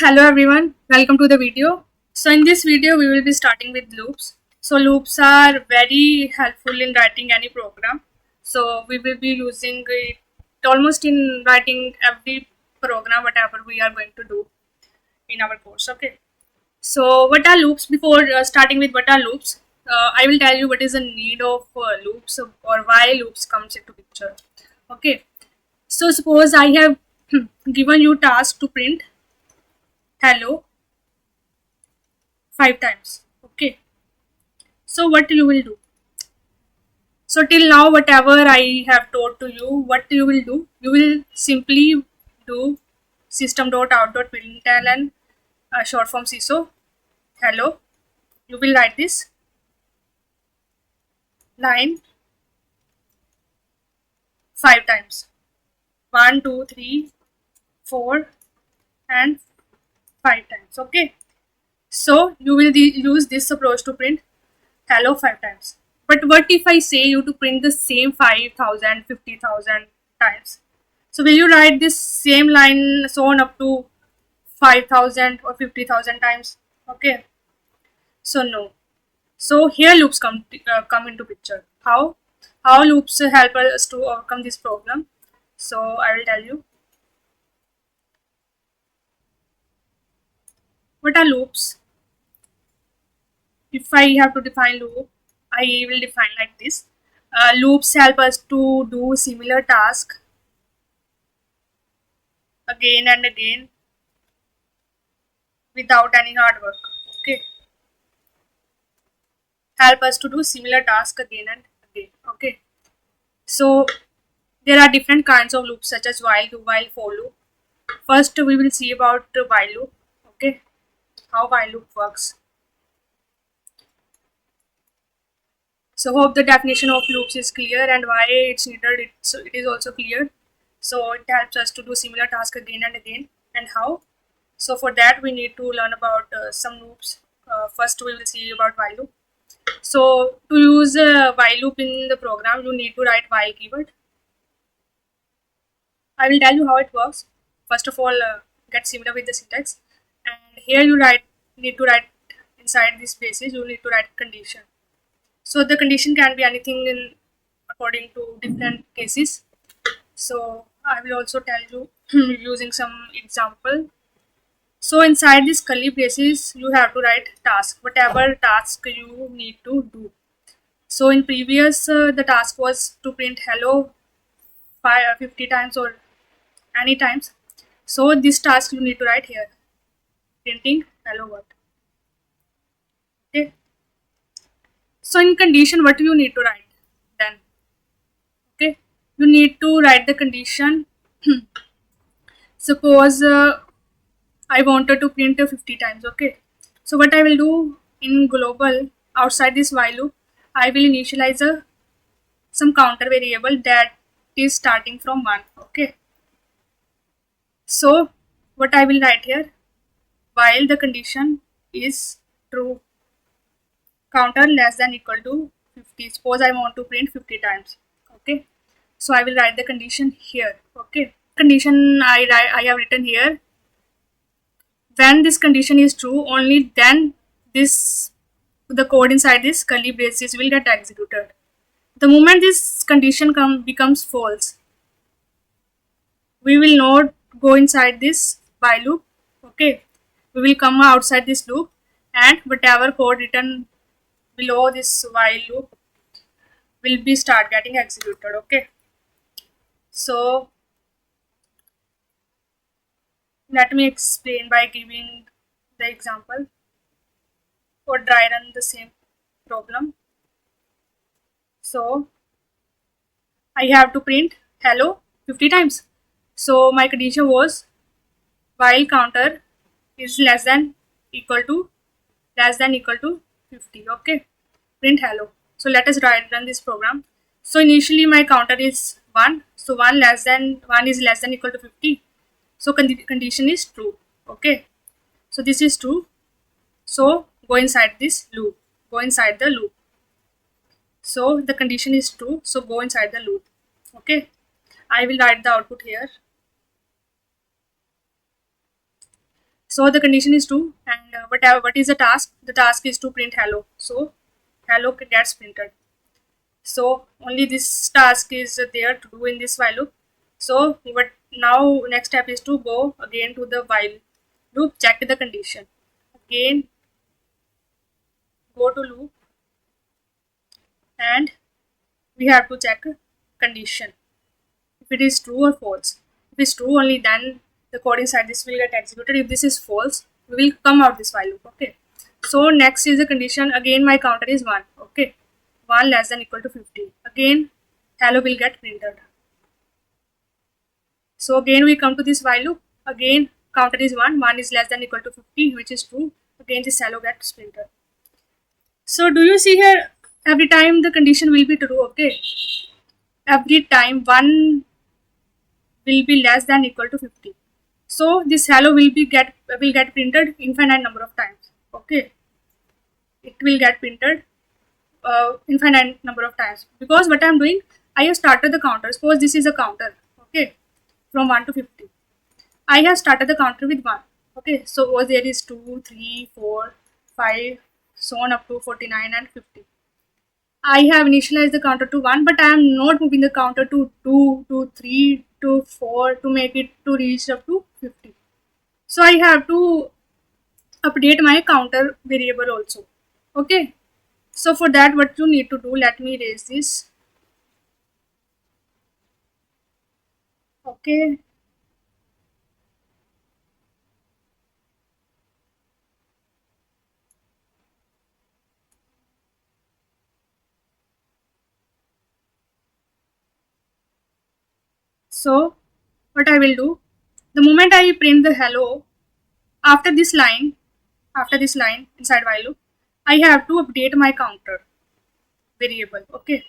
Hello everyone, welcome to the video. So in this video we will be starting with loops. So loops are very helpful in writing any program. So we will be using it almost in writing every program whatever we are going to do in our course. Okay. So what are loops? Before starting with what are loops, I will tell you what is the need of loops or why loops comes into picture. Okay. So suppose I have given you task to print hello 5 times. Okay, so what you will do? So till now whatever I have taught to you, what you will do, you will simply do system.out.println, short form CISO hello. You will write this line 5 times, 1 2 3 4 and 5 times. Okay, so you will use this approach to print hello 5 times. But what if I say you to print the same 5,000, 50,000 times? So will you write this same line so on up to 5,000 or 50,000 times? Okay, so no. So here loops come into picture. How loops help us to overcome this problem? So I will tell you what are loops. If I have to define loop, I will define like this. Loops help us to do similar task again and again without any hard work. Okay, help us to do similar task again and again. Okay, so there are different kinds of loops such as while, do while, for loop. First we will see about the while loop. Okay, how while loop works. So hope the definition of loops is clear and why it's needed. It is also clear. So it helps us to do similar task again and again. And how? So for that we need to learn about some loops. First we will see about while loop. So to use a while loop in the program, you need to write while keyword. I will tell you how it works. First of all, get similar with the syntax. And here you need to write inside this braces. You need to write condition. So the condition can be anything in according to different cases. So I will also tell you using some example. So inside this curly braces, you have to write task, whatever task you need to do. So in previous, the task was to print hello 50 times or any times. So this task you need to write here, printing hello world. Okay. So in condition, what you need to write then? Okay, you need to write the condition. Suppose I wanted to print 50 times. Okay, so what I will do in global outside this while loop, I will initialize some counter variable that is starting from 1. Okay, so what I will write here, while the condition is true, counter less than equal to 50. Suppose I want to print 50 times. Okay, so I will write the condition here. Okay, condition I have written here. When this condition is true, only then this the code inside this curly braces will get executed. The moment this condition becomes false, we will not go inside this while loop. Okay, we will come outside this loop, and whatever code written below this while loop will be start getting executed. Okay, so let me explain by giving the example or dry run the same problem. So I have to print hello 50 times. So my condition was while counter is less than equal to 50. Okay, print hello. So let us run this program. So initially my counter is 1. So 1 is less than equal to 50. So condition is true. Okay, so this is true. So go inside this loop. Go inside the loop. So the condition is true. So go inside the loop. Okay, I will write the output here. So the condition is true, and what is the task? The task is to print hello. So hello gets printed. So only this task is there to do in this while loop. So what now next step is to go again to the while loop, check the condition. Again go to loop and we have to check condition. If it is true or false. If it's true, only then the code inside this will get executed. If this is false, we will come out this while loop. Okay. So next is the condition. Again my counter is 1. Okay. 1 less than equal to 50. Again hello will get printed. So again we come to this while loop. Again counter is 1. 1 is less than equal to 50, which is true. Again this hello gets printed. So do you see here, every time the condition will be true. Okay. Every time 1 will be less than equal to 50. So this hello will get printed infinite number of times. Okay. It will get printed infinite number of times, because what I am doing, I have started the counter. Suppose this is a counter. Okay. From 1 to 50. I have started the counter with 1. Okay. So there is 2, 3, 4, 5, so on up to 49 and 50. I have initialized the counter to 1, but I am not moving the counter to 2, to 3, to 4 to make it to reach up to 50. So I have to update my counter variable also. Okay. So for that, what you need to do, let me erase this. Okay. So what I will do, the moment I print the hello, after this line inside while loop, I have to update my counter variable. Okay.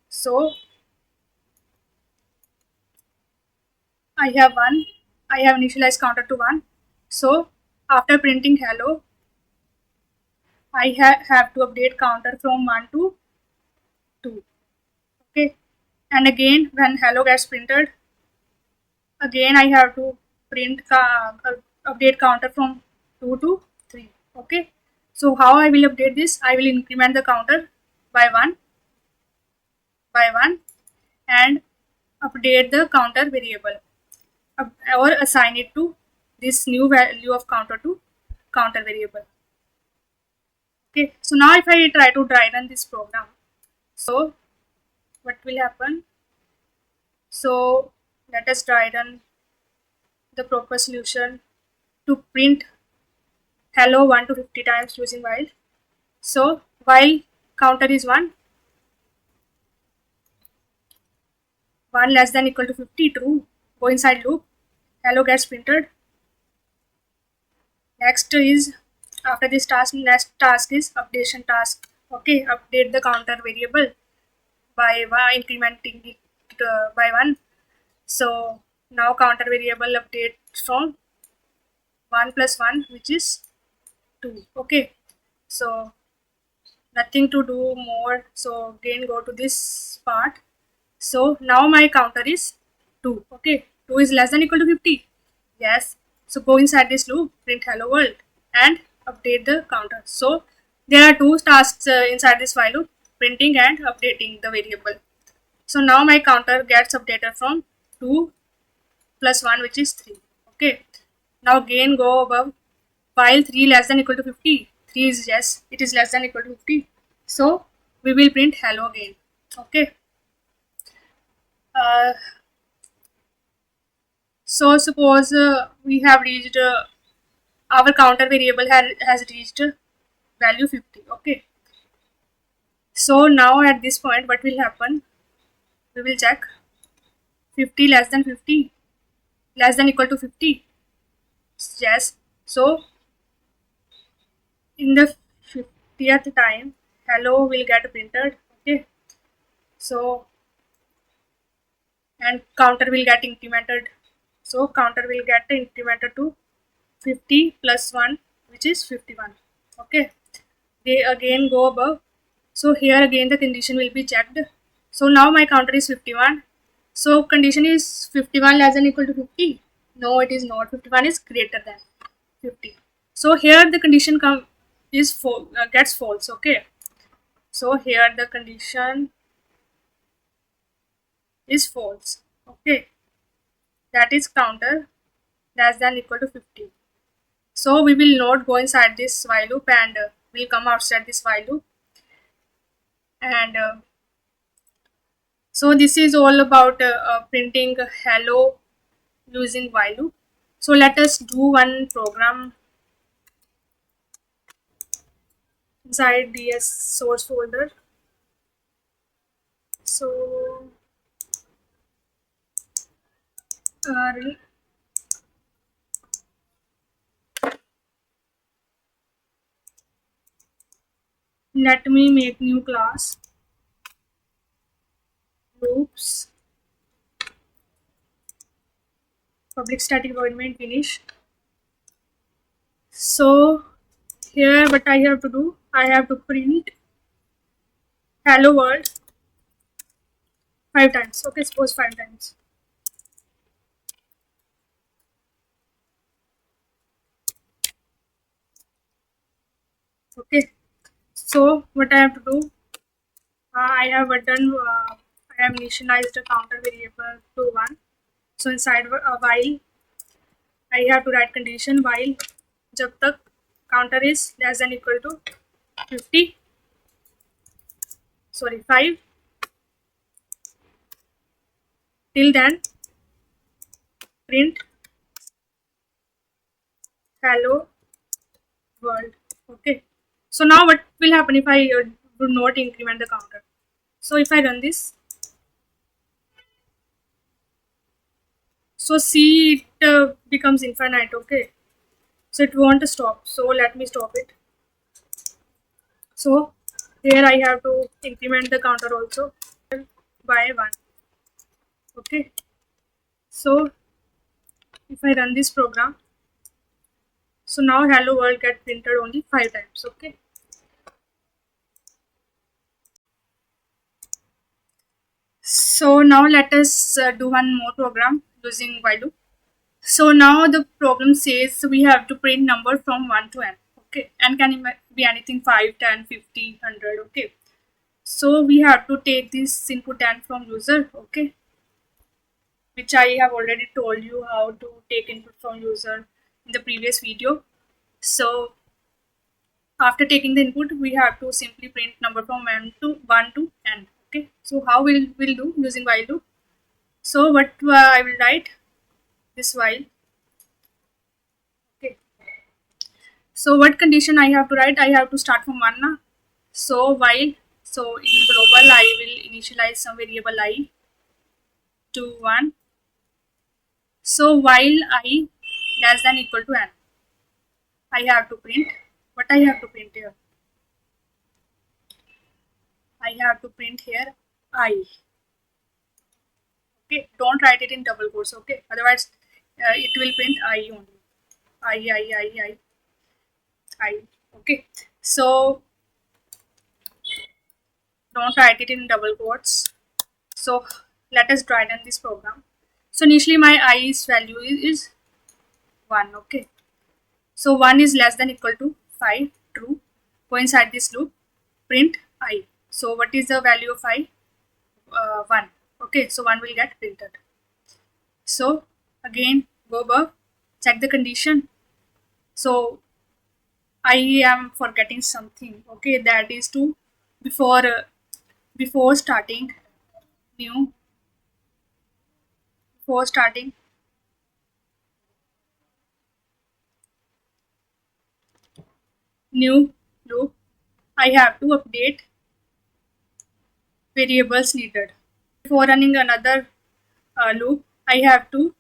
So I have initialized counter to 1. So after printing hello, I have to update counter from 1 to 2. Okay. And again when hello gets printed, again I have to update counter from 2 to 3. Okay. So how I will update this? I will increment the counter by 1 and update the counter variable, or assign it to this new value of counter to counter variable. Okay. So now if I try to dry run this program, so what will happen? So let us try run the proper solution to print hello 1 to 50 times using while. So while counter is 1 less than equal to 50, true, go inside loop, hello gets printed. Next is, after this task, next task is updation task. Okay, update the counter variable by incrementing it by 1. So now counter variable updates from 1 plus 1, which is 2. Okay. So nothing to do more. So again go to this part. So now my counter is 2. Okay. 2 is less than equal to 50. Yes. So go inside this loop, print hello world and update the counter. So there are two tasks inside this while loop, printing and updating the variable. So now my counter gets updated from 2 plus 1, which is 3. Okay. Now again go above, while 3 less than equal to 50. 3 is yes, it is less than equal to 50. So we will print hello again. Okay. So suppose we have reached our counter variable has reached value 50. Okay. So now at this point, what will happen? We will check 50 less than 50, less than equal to 50. Yes. So in the 50th time, hello will get printed. Okay. So and counter will get incremented. So counter will get incremented to 50 plus 1, which is 51. Okay. They again go above. So here again the condition will be checked. So now my counter is 51. So condition is 51 less than equal to 50. No, it is not. 51 is greater than 50. So here the condition gets false. Okay. So here the condition is false. Okay. That is counter less than equal to 50. So we will not go inside this while loop and we'll come outside this while loop. And so this is all about printing hello using while loop. So let us do one program inside ds source folder. So uh, let me make new class loops public static void main finish. So here what I have to do, I have to print hello world 5 times. Okay, suppose 5 times. Okay, so what I have to do, I have done I have initialized a counter variable to 1. So inside while I have to write condition while जब तक counter is less than equal to 50, sorry 5, till then print hello world. Okay, so now what will happen if I do not increment the counter? So if I run this, so see it becomes infinite. Okay, so it won't stop, so let me stop it. So here I have to increment the counter also by 1. Okay, so if I run this program, so now hello world get printed only 5 times. Okay, so now let us do one more program using while loop. So now the problem says we have to print number from 1 to n. Okay, n can be anything 5, 10, 50, 100. Okay, so we have to take this input n from user. Okay, which I have already told you how to take input from user in the previous video. So after taking the input, we have to simply print number from 1 to n. Okay, so how we'll do using while loop. So what I will write this while. Okay, so what condition I have to write? I have to start from 1 na? So while, so in global I will initialize some variable I to 1. So while I less than equal to n, I have to print what I have to print here. I have to print here I. Okay, don't write it in double quotes. Okay, otherwise it will print I only. I. Okay, so don't write it in double quotes. So let us try run this program. So initially my i's value is 1. Okay, so 1 is less than equal to 5, true. Go inside this loop, print I. So what is the value of I? 1. Okay, so 1 will get printed. So again go above, check the condition. So I am forgetting something. Okay, that is to before starting new before starting new loop, I have to update variables needed. Before running another loop, I have to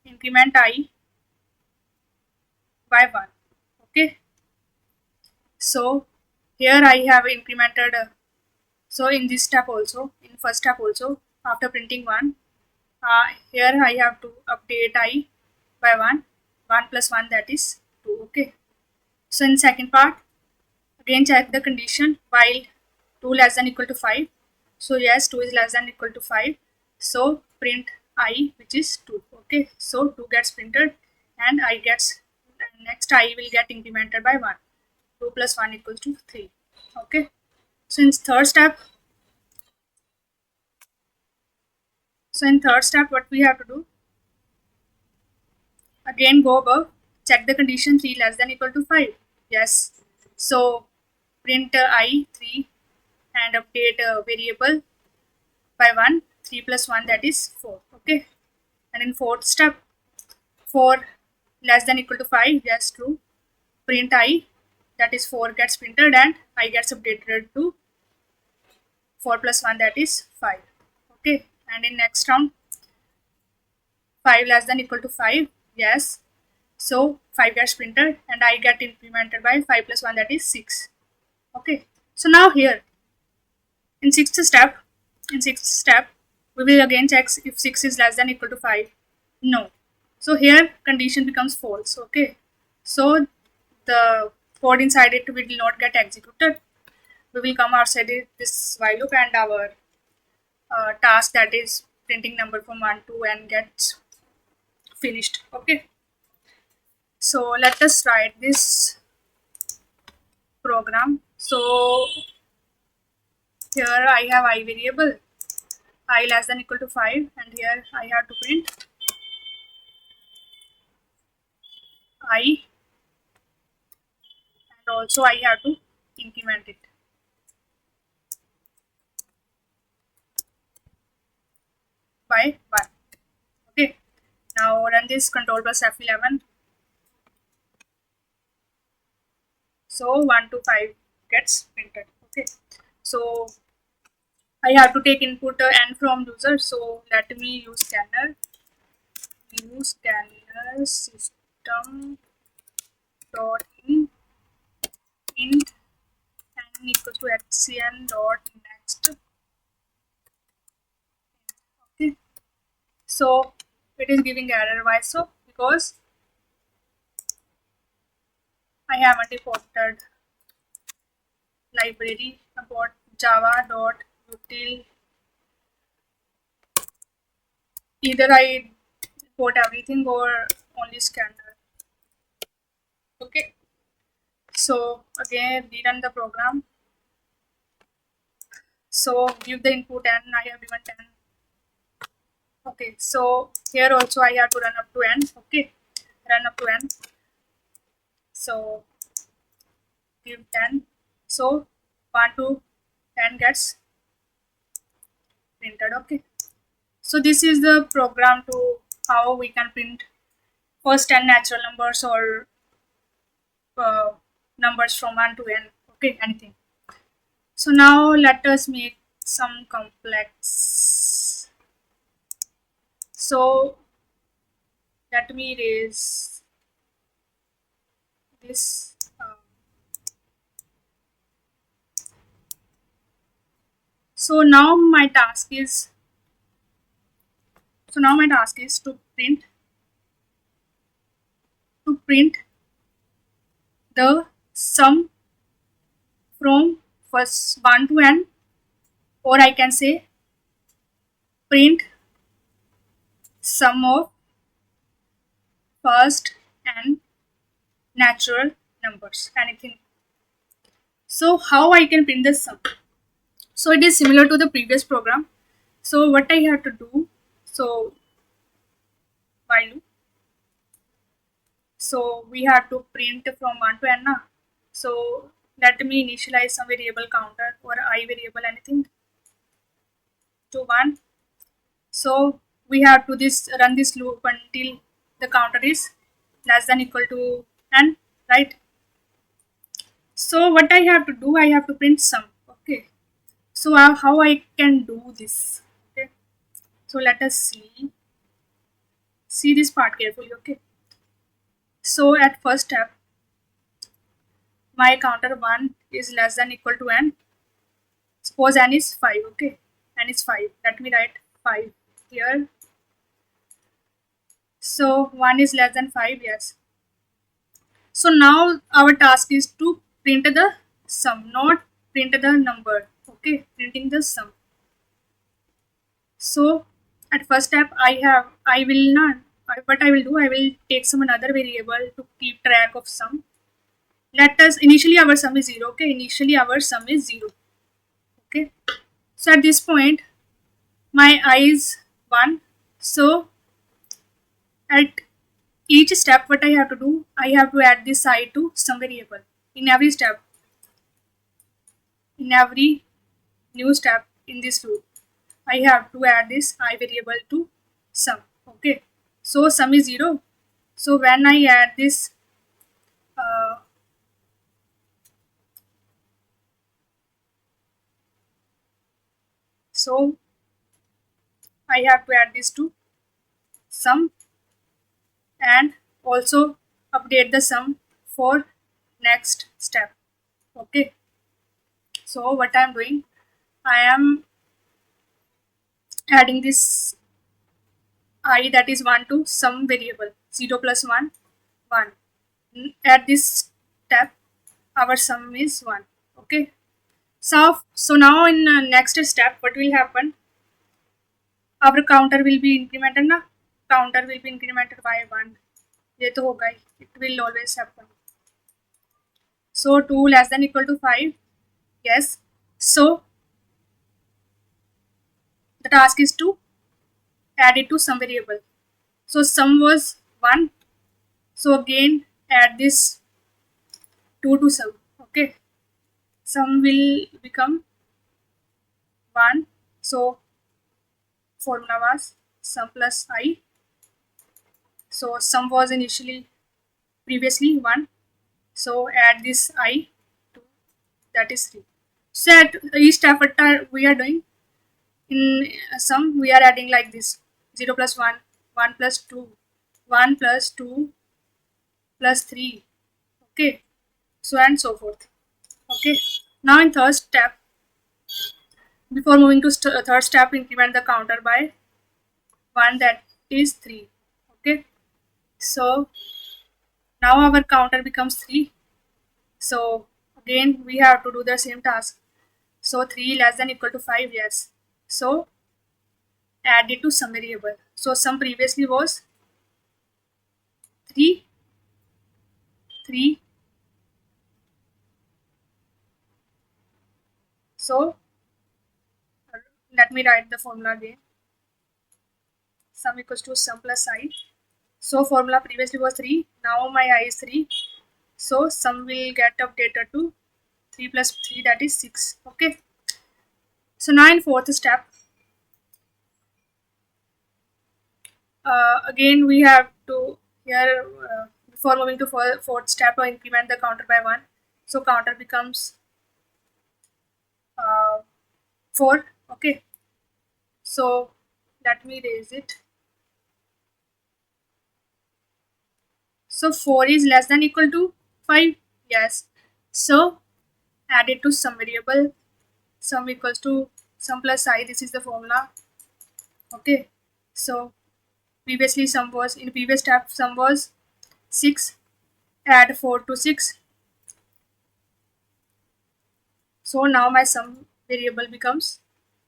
increment I by 1. Okay, so here I have incremented. So in this step also, in first step also, after printing 1, here I have to update I by 1. 1 plus 1, that is 2. Okay, so in second part, again check the condition while 2 less than equal to 5. So yes, 2 is less than equal to 5. So print I, which is 2. Okay. Okay, so 2 gets printed and I gets, next I will get incremented by 1. 2 plus 1 equals to 3. Okay, so in third step, what we have to do, again go above, check the condition 3 less than equal to 5. Yes, so print I 3 and update variable by 1. 3 plus 1, that is 4. Okay, and in fourth step, 4 less than equal to 5, yes, true, print I, that is 4 gets printed and I gets updated to 4 plus 1, that is 5. Okay, and in next round, 5 less than equal to 5, yes, so 5 gets printed and I get implemented by 5 plus 1, that is 6. Okay, so now here in sixth step we will again check if 6 is less than equal to 5. No, so here condition becomes false. Okay, so the code inside it will not get executed. We will come outside this while loop and our task, that is printing number from 1 to n, gets finished. Okay, so let us write this program. So here I have I variable, I less than equal to 5, and here I have to print I, and also I have to increment it by 1. Okay, now run this control plus F11. So 1 to 5 gets printed. Okay, so I have to take input n from user. So let me use scanner. Use scanner system dot int n equals to hcn dot next. Okay, so it is giving error. Why so? Because I haven't imported library about java dot util. Either I import everything or only scanner. Okay, so again rerun the program. So give the input n, I have given 10. Okay, so here also I have to run up to n. Okay, run up to n. So give 10. So 1 to 10 gets printed. Okay, so this is the program to how we can print first 10 natural numbers or uh, numbers from 1 to n. Okay, anything. So now let us make some complex. So let me erase this. So now my task is to print the sum from first 1 to n, or I can say print sum of first and natural numbers, anything. So how I can print the sum? So it is similar to the previous program. So what I have to do, so while loop, so we have to print from 1 to n na. So let me initialize some variable counter or I variable, anything, to 1. So we have to run this loop until the counter is less than equal to n, right? So what I have to do, I have to print sum. Okay, so how I can do this? Okay, so let us see this part carefully. Okay, so at first step, my counter 1 is less than equal to n. Suppose n is 5. Okay, n is 5. Let me write 5 here. So 1 is less than 5. Yes. So now our task is to print the sum, not print the number. Okay, printing the sum. So at first step, I what I will do, I will take some another variable to keep track of sum. Let us, initially our sum is 0, okay, initially our sum is 0, okay. So at this point my I is 1, so at each step what I have to do, I have to add this I to some variable. In every step, in every new step in this loop, I have to add this I variable to sum, okay. So sum is 0, so when I add this uh, so I have to add this to sum and also update the sum for next step, okay. So what I am doing, I am adding this I that is 1 to some variable 0 plus 1 1. At this step our sum is 1, okay. So now in next step what will happen, our counter will be incremented na, counter will be incremented by 1. ये तो होगा ही, it will always happen. So 2 less than equal to 5, yes. So the task is to add it to some variable. So sum was 1, so again add this 2 to sum, okay. Sum will become 1, so formula was sum plus I. So sum was initially previously 1, so add this I to, that is 3. So at each step what we are doing, in sum we are adding like this 0 plus 1, 1 plus 2, 1 plus 2 plus 3, okay, so and so forth, okay. Now in third step, before moving to third step, increment the counter by 1, that is 3, okay. So now our counter becomes 3, so again we have to do the same task. So 3 less than equal to 5, yes. So add it to some variable. So sum previously was 3, 3. So let me write the formula again. Sum equals to sum plus I. So formula previously was 3, now my I is 3. So sum will get updated to 3 plus 3, that is 6, okay. So now in fourth step, again we have to here before moving to fourth step, increment the counter by 1. So counter becomes 4, okay. So let me raise it. So 4 is less than equal to 5, yes. So add it to some variable, sum equals to sum plus I, this is the formula, okay. So previously sum was, in previous step sum was 6, add 4 to 6, so now my sum variable becomes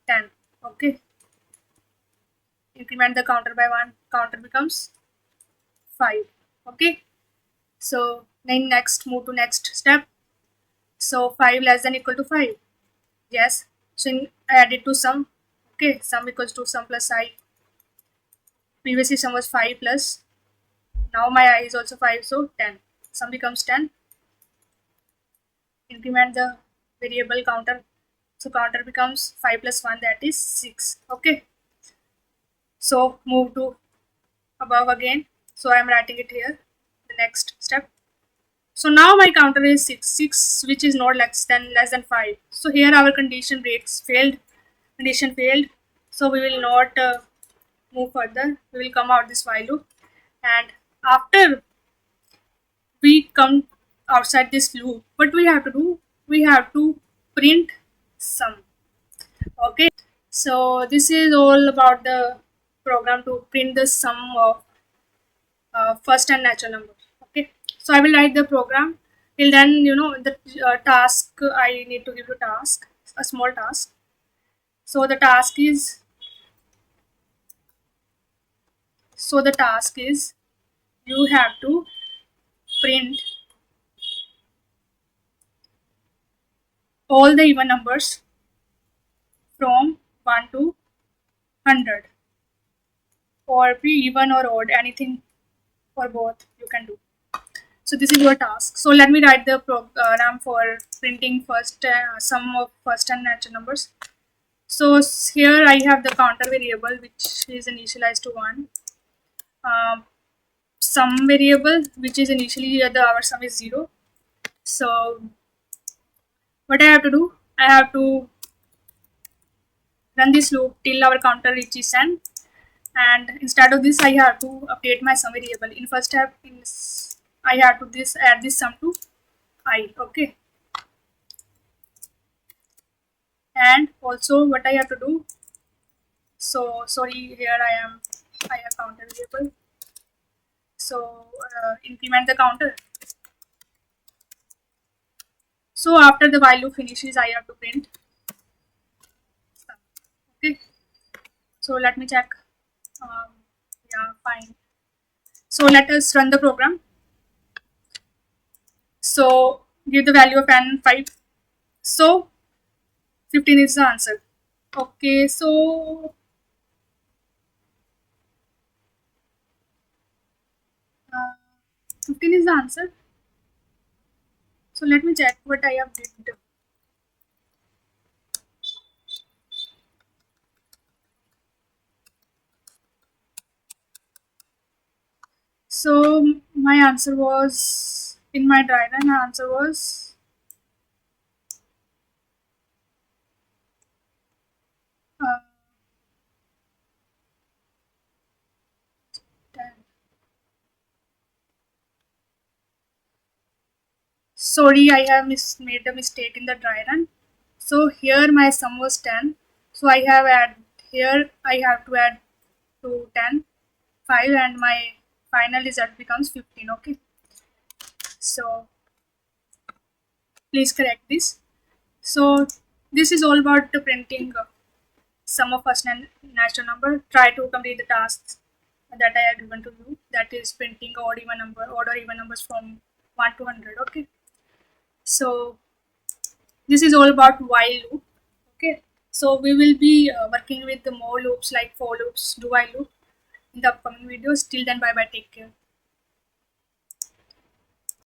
10, okay. Increment the counter by 1, counter becomes 5, okay. So then next move to next step. So 5 less than equal to 5, yes. So add it to sum, okay. Sum equals to sum plus I. Previously sum was 5 plus, now my I is also 5, so 10. Sum becomes 10. Increment the variable counter, so counter becomes 5 plus 1, that is 6, okay. So move to above again, so I am writing it here, the next step. So now my counter is 6, which is not less than 5. So here our condition breaks, condition failed. So we will not move further. We will come out this while loop, and after we come outside this loop, what we have to do? We have to print sum. Okay. So this is all about the program to print the sum of first and natural number, okay. So I will write the program. Till then, the task, I need to give you task, a small task. So the task is So the task is you have to print all the even numbers from 1 to 100, or be even or odd, anything for both you can do. So this is your task. So let me write the program for printing first sum of first and natural numbers. So here I have the counter variable which is initialized to 1. Um, Sum variable which is initially our sum is 0. So what I have to do, I have to run this loop till our counter reaches n, and instead of this I have to update my sum variable. In first step, I have to add this sum to I. Okay, and also what I have to do, so sorry, here I have counter variable. So increment the counter. So after the while loop finishes, I have to print sum. Okay, so let me check. um, yeah, fine. So let us run the program. So give the value of n 5. So 15 is the answer. Okay, so 15 is the answer. So let me check what I have did. So my answer was, in my dry run, my answer was uh, 10. Sorry, I have made a mistake in the dry run. So here my sum was 10. So I have add here I have to add to 10 5, and my final result becomes 15. Okay, so please correct this. So this is all about the printing sum of first and natural number. Try to complete the tasks that I have given to you. That is printing odd or even numbers from 1 to 100. Okay. So this is all about while loop. Okay. So we will be working with the more loops like for loops, do while loop in the upcoming videos. Till then, bye bye. Take care.